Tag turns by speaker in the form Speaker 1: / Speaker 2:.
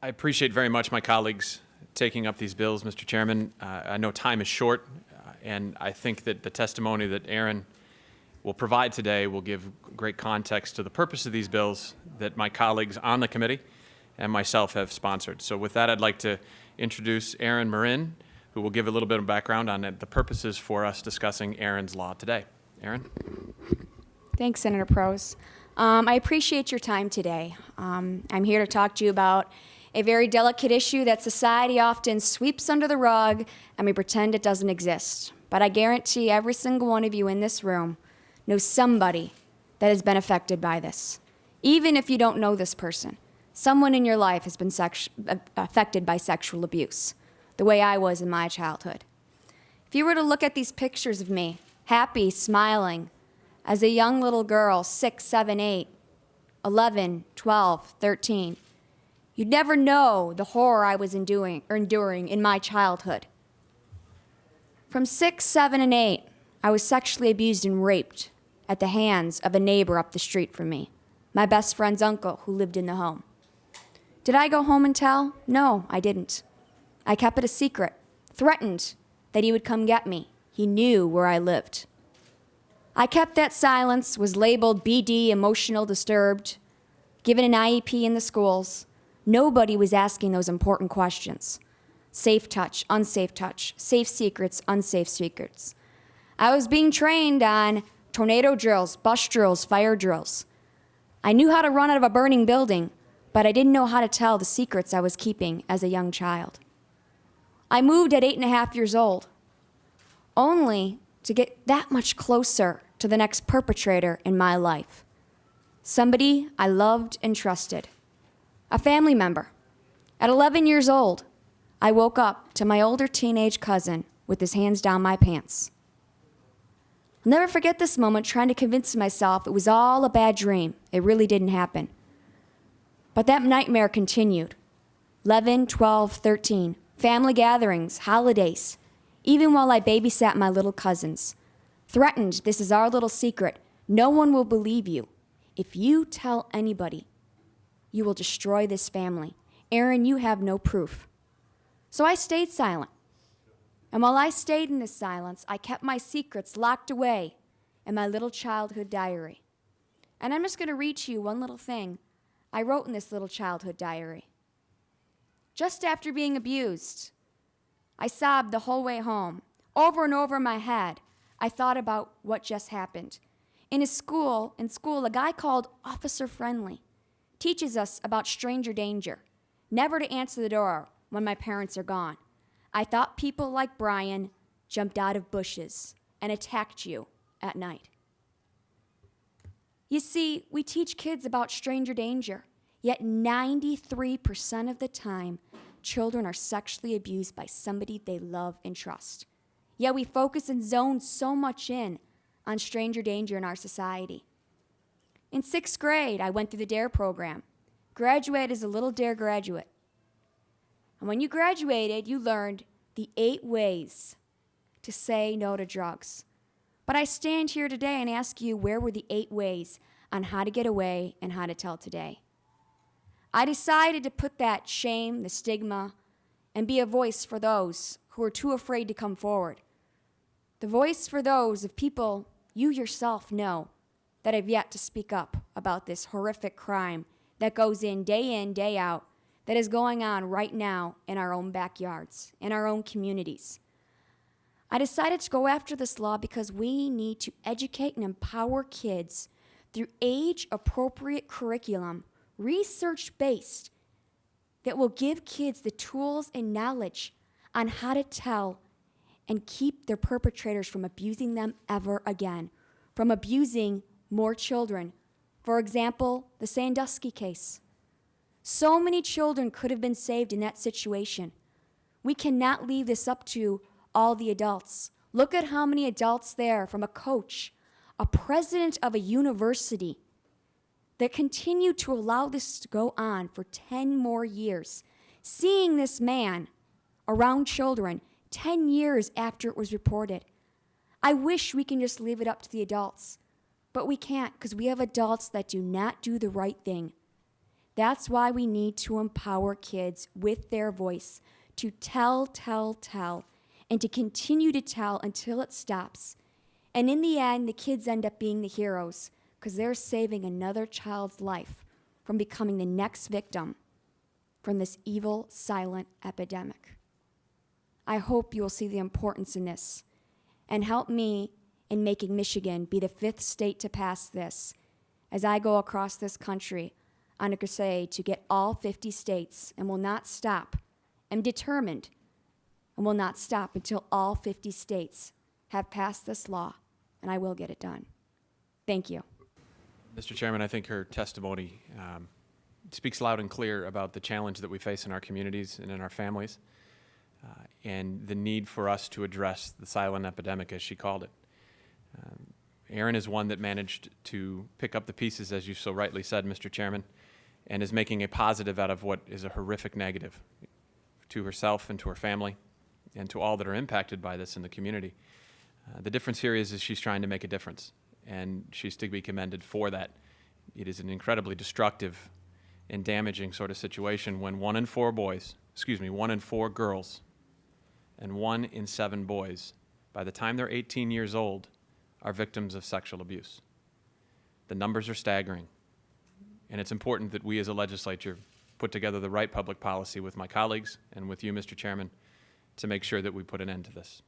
Speaker 1: I appreciate very much my colleagues taking up these bills, Mr. Chairman. I know time is short, and I think that the testimony that Erin will provide today will give great context to the purpose of these bills that my colleagues on the committee and myself have sponsored. So with that, I'd like to introduce Erin Merryn, who will give a little bit of background on the purposes for us discussing Erin's law today. Erin?
Speaker 2: Thanks, Senator Prose. I appreciate your time today. I'm here to talk to you about a very delicate issue that society often sweeps under the rug and we pretend it doesn't exist. But I guarantee every single one of you in this room knows somebody that has been affected by this. Even if you don't know this person, someone in your life has been affected by sexual abuse, the way I was in my childhood. If you were to look at these pictures of me, happy, smiling, as a young little girl, 6, 7, 8, 11, 12, 13, you'd never know the horror I was enduring in my childhood. From 6, 7, and 8, I was sexually abused and raped at the hands of a neighbor up the street from me, my best friend's uncle who lived in the home. Did I go home and tell? No, I didn't. I kept it a secret, threatened that he would come get me. He knew where I lived. I kept that silence, was labeled BD, emotional disturbed, given an IEP in the schools. Nobody was asking those important questions. Safe touch, unsafe touch, safe secrets, unsafe secrets. I was being trained on tornado drills, bus drills, fire drills. I knew how to run out of a burning building, but I didn't know how to tell the secrets I was keeping as a young child. I moved at 8.5 years old, only to get that much closer to the next perpetrator in my life. Somebody I loved and trusted. A family member. At 11 years old, I woke up to my older teenage cousin with his hands down my pants. I'll never forget this moment trying to convince myself it was all a bad dream. It really didn't happen. But that nightmare continued. 11, 12, 13. Family gatherings, holidays. Even while I babysat my little cousins. Threatened, this is our little secret. No one will believe you. If you tell anybody, you will destroy this family. Erin, you have no proof. So I stayed silent. And while I stayed in this silence, I kept my secrets locked away in my little childhood diary. And I'm just going to read to you one little thing I wrote in this little childhood diary. Just after being abused, I sobbed the whole way home. Over and over in my head, I thought about what just happened. In school, a guy called Officer Friendly teaches us about stranger danger, never to answer the door when my parents are gone. I thought people like Brian jumped out of bushes and attacked you at night. You see, we teach kids about stranger danger, yet 93% of the time, children are sexually abused by somebody they love and trust. Yet we focus and zone so much in on stranger danger in our society. In 6th grade, I went through the DARE program, graduated as a little DARE graduate. And when you graduated, you learned the 8 ways to say no to drugs. But I stand here today and ask you, where were the 8 ways on how to get away and how to tell today? I decided to put that shame, the stigma, and be a voice for those who are too afraid to come forward. The voice for those of people you yourself know that have yet to speak up about this horrific crime that goes in, day out, that is going on right now in our own backyards, in our own communities. I decided to go after this law because we need to educate and empower kids through age-appropriate curriculum, research-based, that will give kids the tools and knowledge on how to tell and keep their perpetrators from abusing them ever again, from abusing more children. For example, the Sandusky case. So many children could have been saved in that situation. We cannot leave this up to all the adults. Look at how many adults there, from a coach, a president of a university, that continue to allow this to go on for 10 more years, seeing this man around children 10 years after it was reported. I wish we can just leave it up to the adults, but we can't, because we have adults that do not do the right thing. That's why we need to empower kids with their voice to tell, and to continue to tell until it stops. And in the end, the kids end up being the heroes because they're saving another child's life from becoming the next victim from this evil, silent epidemic. I hope you will see the importance in this and help me in making Michigan be the 5th state to pass this as I go across this country on a crusade to get all 50 states and will not stop. I'm determined and will not stop until all 50 states have passed this law, and I will get it done. Thank you.
Speaker 1: Mr. Chairman, I think her testimony speaks loud and clear about the challenge that we face in our communities and in our families, and the need for us to address the silent epidemic, as she called it. Erin is one that managed to pick up the pieces, as you so rightly said, Mr. Chairman, and is making a positive out of what is a horrific negative to herself and to her family and to all that are impacted by this in the community. The difference here is she's trying to make a difference, and she's to be commended for that. It is an incredibly destructive and damaging sort of situation when 1 in 4 girls and 1 in 7 boys, by the time they're 18 years old, are victims of sexual abuse. The numbers are staggering, and it's important that we as a legislature put together the right public policy with my colleagues and with you, Mr. Chairman, to make sure that we put an end to this.